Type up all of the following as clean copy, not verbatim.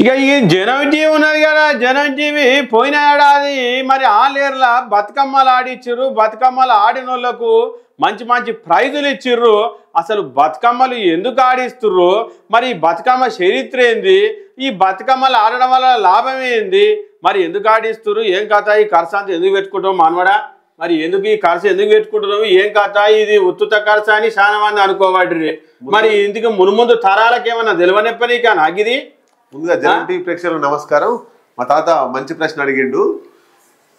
ఇక ఈ జనం టీవీ ఉన్నది కదా, జనం టీవీ పోయిన ఏడాది మరి ఆలేర్ల బతుకమ్మలు ఆడిచ్చిర్రు. బతుకమ్మలు ఆడిన వాళ్ళకు మంచి మంచి ప్రైజులు ఇచ్చిర్రు. అసలు బతుకమ్మలు ఎందుకు ఆడిస్తుర్రు, మరి బతుకమ్మ చరిత్ర ఏంది, ఈ బతుకమ్మలు ఆడడం వల్ల లాభం ఏంది, మరి ఎందుకు ఆడిస్తుర్రు, ఏం కథ, ఈ ఖర్చు అంతా ఎందుకు పెట్టుకుంటాం మనవడా, మరి ఎందుకు ఈ ఖర్చు ఎందుకు పెట్టుకుంటున్నావు, ఏం కథ, ఇది ఉత్తుత ఖర్చు అని చాలా మంది అనుకోబడ్రి. మరి ఇందుకు మునుముందు తరాలకు ఏమన్నా తెలివనెప్పని నాకు ఇది. ముందుగా జనం టీవీ ప్రేక్షకులకు నమస్కారం. మా తాత మంచి ప్రశ్న అడిగిండు.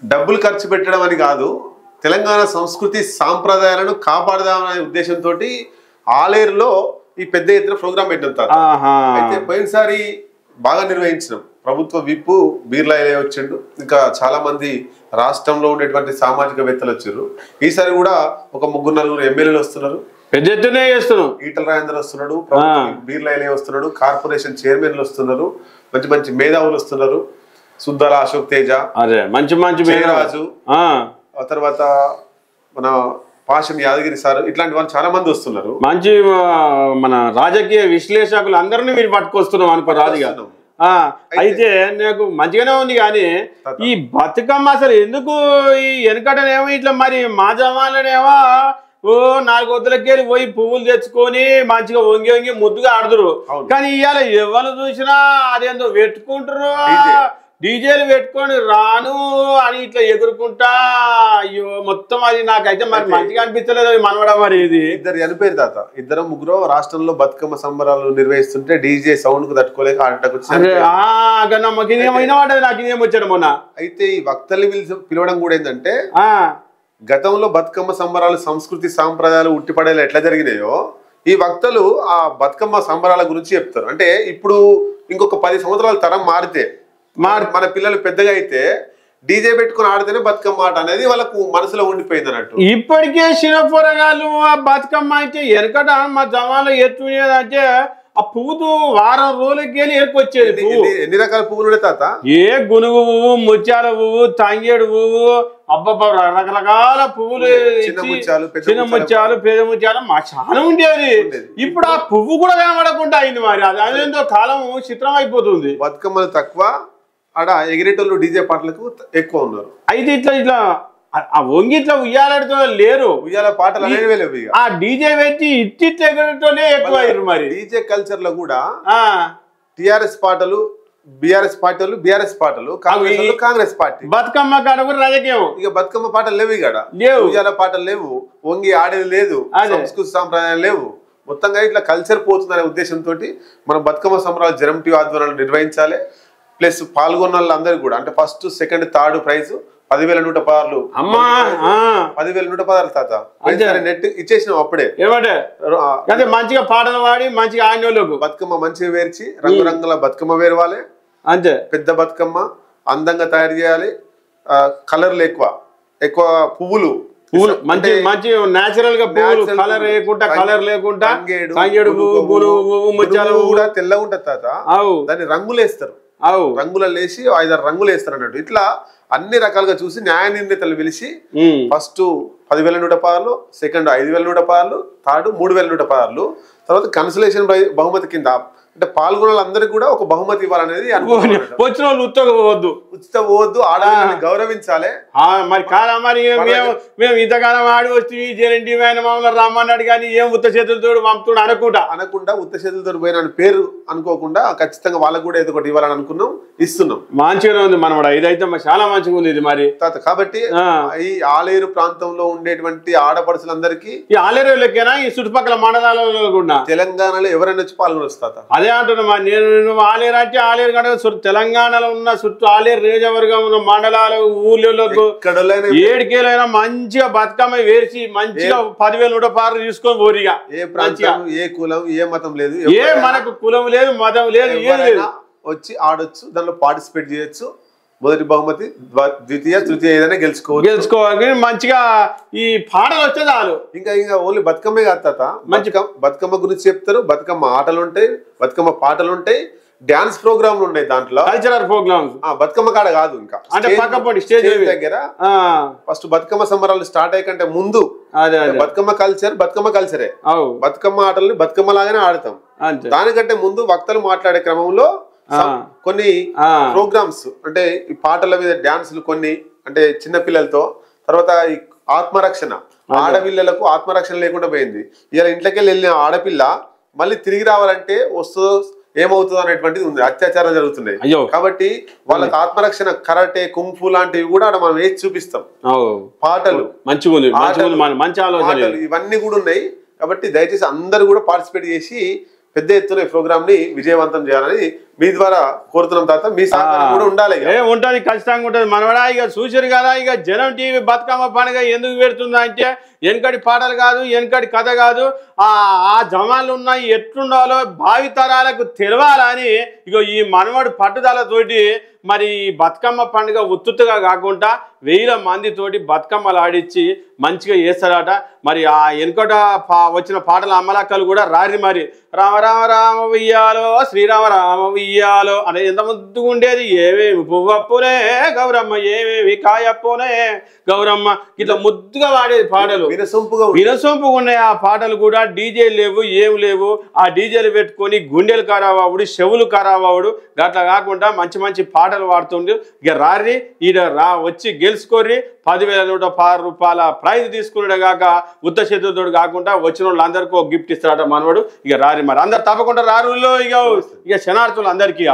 డబ్బులు ఖర్చు పెట్టడం అని కాదు, తెలంగాణ సంస్కృతి సాంప్రదాయాలను కాపాడదామనే ఉద్దేశంతో ఆలేరులో ఈ పెద్ద ఎత్తున ప్రోగ్రాం పెట్టిన తాత. అయితే పోయినసారి బాగా నిర్వహించినాం. ప్రభుత్వ విప్పు బీర్లా వచ్చిండు, ఇంకా చాలా మంది రాష్ట్రంలో ఉండేటువంటి సామాజికవేత్తలు వచ్చారు. ఈసారి కూడా ఒక 3-4 ఎమ్మెల్యేలు వస్తున్నారు, పెద్ద ఎత్తునే చేస్తున్నాం. ఈటల రాజేందర్ వస్తున్నాడు, బీర్లా వస్తున్నాడు, కార్పొరేషన్ చైర్మన్లు వస్తున్నారు, మంచి మంచి మేధావులు వస్తున్నారు, సుద్దాల అశోక్ తేజ, అదే మంచి మంచి రాజు, ఆ తర్వాత మన పాషన్ యాదగిరి సార్, ఇట్లాంటి వాళ్ళు చాలా మంది వస్తున్నారు. మంచి మన రాజకీయ విశ్లేషకులు అందరినీ మీరు పట్టుకొస్తున్నాం అనుకో రాజుగా. అయితే నాకు మంచిగానే ఉంది, కానీ ఈ బతుకమ్మ అసలు ఎందుకు ఈ వెనకటనేమో ఇట్లా, మరి మా జమాలనేమో 4 వద్దులకి వెళ్ళి పోయి పువ్వులు తెచ్చుకొని మంచిగా వంగి వంగి ముద్దుగా ఆడుతురు. కానీ ఇవాళ ఎవరు చూసినా అదేందో పెట్టుకుంటారు, డీజేలు పెట్టుకొని రాను అని ఇట్లా ఎగురుకుంటా. అయ్యో మొత్తం అది నాకైతే మరి మంచిగా అనిపించలేదు మనవడం. మరి ఇది ఇద్దరు చనిపోయారు తాత, 2-3 రాష్ట్రంలో బతుకమ్మ సంబరాలు నిర్వహిస్తుంటే డీజే సౌండ్ కు తట్టుకోలేక ఆటకు నాకు ఇదేం వచ్చాడు మొన్న. అయితే ఈ వక్తల్ని పిలవడం కూడా ఏంటంటే, గతంలో బతుకమ్మ సంబరాలు సంస్కృతి సాంప్రదాయాలు ఉట్టిపడేలా ఎట్లా జరిగినాయో ఈ వక్తలు ఆ బతుకమ్మ సంబరాల గురించి చెప్తారు. అంటే ఇప్పుడు ఇంకొక 10 సంవత్సరాల తరం మారితే, మన పిల్లలు పెద్దగా అయితే డీజే పెట్టుకుని ఆడితేనే బతుకమ్మ ఆట అనేది వాళ్ళకు మనసులో ఉండిపోయింది అన్నట్టు. ఇప్పటికే చిన్నపోరగాళ్ళు ఆ బతుకమ్మ అయితే వెనకట మా జమాలో ఎత్తునేదంటే ఆ పువ్వు వారం రోజులకి వెళ్ళి ఎరుకొచ్చేది. ఎన్ని రకాల పువ్వులు తాత? ఏ గునుగు పువ్వు, ముత్యాల పువ్వు, తంగేడు పువ్వు, అబ్బబ్బా రకరకాల పువ్వులు, చిన్న ముత్యాలు, పెద్ద ముత్యాలు మా చాలా ఉండేది. ఇప్పుడు ఆ పువ్వు కూడా కనబడకుండా అయింది. మరి అదేందో కాలం చిత్రం అయిపోతుంది. బతుకమ్మలు తక్కువ, ఆడ ఎగిరేటోళ్ళు డీజే పాటలకు ఎక్కువ ఉన్నారు. అయితే ఇట్లా ఆ వంగి ఇట్లా ఉయ్యాలతో లేరు, ఉయ్యాల పాటలు అనేవి లేవు. ఆ డీజే పెట్టి ఇట్టిట్లా ఎగరటోనే ఎక్కువ అయ్యారు. మరి డీజే కల్చర్ లో కూడా టిఆర్ఎస్ పాటలు, బిఆర్ఎస్ పాటలు, బిఆర్ఎస్ పాటలు, కాంగ్రెస్ పార్టీ. బతుకమ్మ కాడ కూడా రాజకీయం. ఇక బతుకమ్మ పాటలు లేవు, ఇక్కడ ఉయ్యాల పాటలు లేవు, వంగి ఆడేది లేదు, సంస్కృతి సాంప్రదాయాలు లేవు. మొత్తంగా ఇట్లా కల్చర్ పోతుందనే ఉద్దేశంతో మనం బతుకమ్మ సంబరాలు జనం టీవీ ఆధ్వర్యంలో నిర్వహించాలి. ప్లస్ పాల్గొన్న వాళ్ళందరూ కూడా, అంటే ఫస్ట్, సెకండ్, థర్డ్ ప్రైజ్ 10,116. 10,116 తాత. నెట్ ఇచ్చేసినాం అప్పుడే. ఏమంటే మంచిగా పాటలు పాడి మంచిగా ఆడినోళ్ళకు బతుకమ్మ మంచిగా వేర్చి రంగురంగుల బతుకమ్మ వేరవాలి. అంతే, పెద్ద బతుకమ్మ అందంగా తయారు చేయాలి. కలర్లు ఎక్కువ పువ్వులు మంచి మంచి నేచురల్ గా పువ్వులు, కలర్ లేకుండా తంగేడు పువ్వు, ముత్యాల పువ్వు కూడా తెల్లగా ఉంటుంది తాత. దాన్ని రంగులు వేస్తారు, రంగులలో వేసి 5-6 రంగులు వేస్తారు అన్నట్టు. ఇట్లా అన్ని రకాలుగా చూసి న్యాయ నిర్ణేతలు పిలిచి ఫస్ట్ 10,116, సెకండ్ 5,116, థర్డ్ 3,116, తర్వాత కన్సలేషన్ బహుమతి కింద అంటే పాల్గొనాలందరికీ కూడా ఒక బహుమతి ఇవ్వాలనేది వచ్చిన వాళ్ళు ఉచిత పోవద్దు, ఆడవాళ్ళని గౌరవించాలి. మరి కాదా, మరి మేము ఇంతకాలం ఆడి వచ్చి జేరెంటీ మమ్మల్ని రమ్మన్నాడు కానీ ఏం ఉత్త చేతులతో పంపుతుడు అనకుండా ఉత్త చేతులతో పోయిన పేరు అనుకోకుండా ఖచ్చితంగా వాళ్ళకు కూడా ఏదో ఒకటి ఇవ్వాలని అనుకున్నాం, ఇస్తున్నాం. మంచిగా ఉంది మనమాట, ఇదైతే చాలా మంచిగా ఉంది ఇది. మరి కాబట్టి ఈ ఆలేరు ప్రాంతంలో ఉండేటువంటి ఆడపడుచులందరికీ, ఈ ఆలేరు లెక్కనా ఈ చుట్టుపక్కల మండలాలలో కూడా తెలంగాణలో ఎవరైనా వచ్చి పాల్గొనొస్తా. అదే అంటున్నా, నేను ఆలేరు అంటే ఆలేరు కంటే తెలంగాణలో ఉన్న చుట్టూ ఆలేరు నియోజకవర్గం ఉన్న మండలాలు, ఊళ్ళకు 7 కేలైనా మంచిగా బతుకమ్మ వేసి మంచిగా 10,116 తీసుకొని పోరిగా. ఏ ప్రాంతం, ఏ కులం, ఏ మతం లేదు, ఏ మనకు కులం లేదు, మతం లేదు, వచ్చి ఆడొచ్చు, దానిలో పార్టిసిపేట్ చేయొచ్చు. మొదటి బహుమతి, ద్వితీయ, తృతీయ ఏదైనా గెలుచుకోవాలి. మంచిగా ఈ పాటలు వచ్చే చాలు. ఇంకా ఓన్లీ బతుకమ్మే కాదు తాత, బతుకమ్మ గురించి చెప్తారు, బతుకమ్మ ఆటలు ఉంటాయి, బతుకమ్మ పాటలు ఉంటాయి, డాన్స్ ప్రోగ్రాంలు ఉన్నాయి, దాంట్లో కల్చరల్ ప్రోగ్రామ్స్. బతుకమ్మ కాడ కాదు, ఇంకా అంటే స్టేజ్ దగ్గర ఫస్ట్ బతుకమ్మ సంబరాలు స్టార్ట్ అయ్యకంటే ముందు బతుకమ్మ కల్చరే, బతుకమ్మ ఆటల్ని బతుకమ్మ లాగానే ఆడతాం. దానికంటే ముందు వక్తలు మాట్లాడే క్రమంలో కొన్ని ప్రోగ్రామ్స్ అంటే ఈ పాటల మీద డాన్సులు కొన్ని అంటే చిన్న పిల్లలతో తర్వాత ఈ ఆత్మరక్షణ ఆడపిల్లలకు ఆత్మరక్షణ లేకుండా పోయింది. ఇలా ఇంట్లోకి వెళ్ళిన ఆడపిల్ల మళ్ళీ తిరిగి రావాలంటే వస్తుందో ఏమవుతుందో అనేటువంటిది ఉంది. అత్యాచారం జరుగుతున్నాయి కాబట్టి వాళ్ళకి ఆత్మరక్షణ కరాటే కుంఫు లాంటివి కూడా మనం వేసి చూపిస్తాం. పాటలు ఇవన్నీ కూడా ఉన్నాయి. కాబట్టి దయచేసి అందరూ కూడా పార్టిసిపేట్ చేసి పెద్ద ఎత్తున ఈ ప్రోగ్రామ్ ని విజయవంతం చేయాలని మీ ద్వారా కోరుతున్నాం. తాత మీ సహకారం కూడా ఉండాలి. ఉంటది, ఖచ్చితంగా ఉంటది. మనవడా ఇక చూసారు కదా, ఇక జనం టీవీ బతుకమ్మ పండుగ ఎందుకు పెడుతుందా అంటే వెనకటి పాటలు కాదు, వెనకటి కథ కాదు, ఆ జమాన్లు ఉన్నాయి ఎట్లుండాలో భావితరాలకు తెలవాలని ఇక ఈ మనవడు పట్టుదలతోటి మరి బతుకమ్మ పండుగ ఉత్తుగా కాకుండా 1000 మందితోటి బతుకమ్మలు ఆడించి మంచిగా చేస్తారట. మరి ఆ వెనుకట వచ్చిన పాటల అమ్మలక్కలు కూడా రారి మరి రామ రామ రామ ఉయ్యాలో శ్రీరామ రామ ఉయ్యాలో అనేది ఎంత ముద్దుగా ఉండేది. ఏవేవి పువ్వప్పునే గౌరమ్మ, ఏవేవి కాయప్పునే గౌరమ్మ, ఇట్లా ముద్దుగా వాడేది పాటలు. వినసొంపుగా ఉన్నాయి ఆ పాటలు కూడా. డీజేలు లేవు, ఏమి లేవు. ఆ డీజేలు పెట్టుకొని గుండెలు ఖరాబవుడు, చెవులు ఖరాబవుడు. అట్లా కాకుండా మంచి మంచి పాటలు పాడుతుండే. ఇక రారి ఈడ వచ్చి గెలుచుకోర్రి 10,116 రూపాయల ప్రైజ్ తీసుకున్నాడు కాక ఉత్త చేతులతో కాకుండా వచ్చిన వాళ్ళందరికీ ఒక గిఫ్ట్ ఇస్తారట మనవాడు. ఇక రారి మరి అందరు తప్పకుండా రారుల్లో ఇక శనార్థులు అందరికీ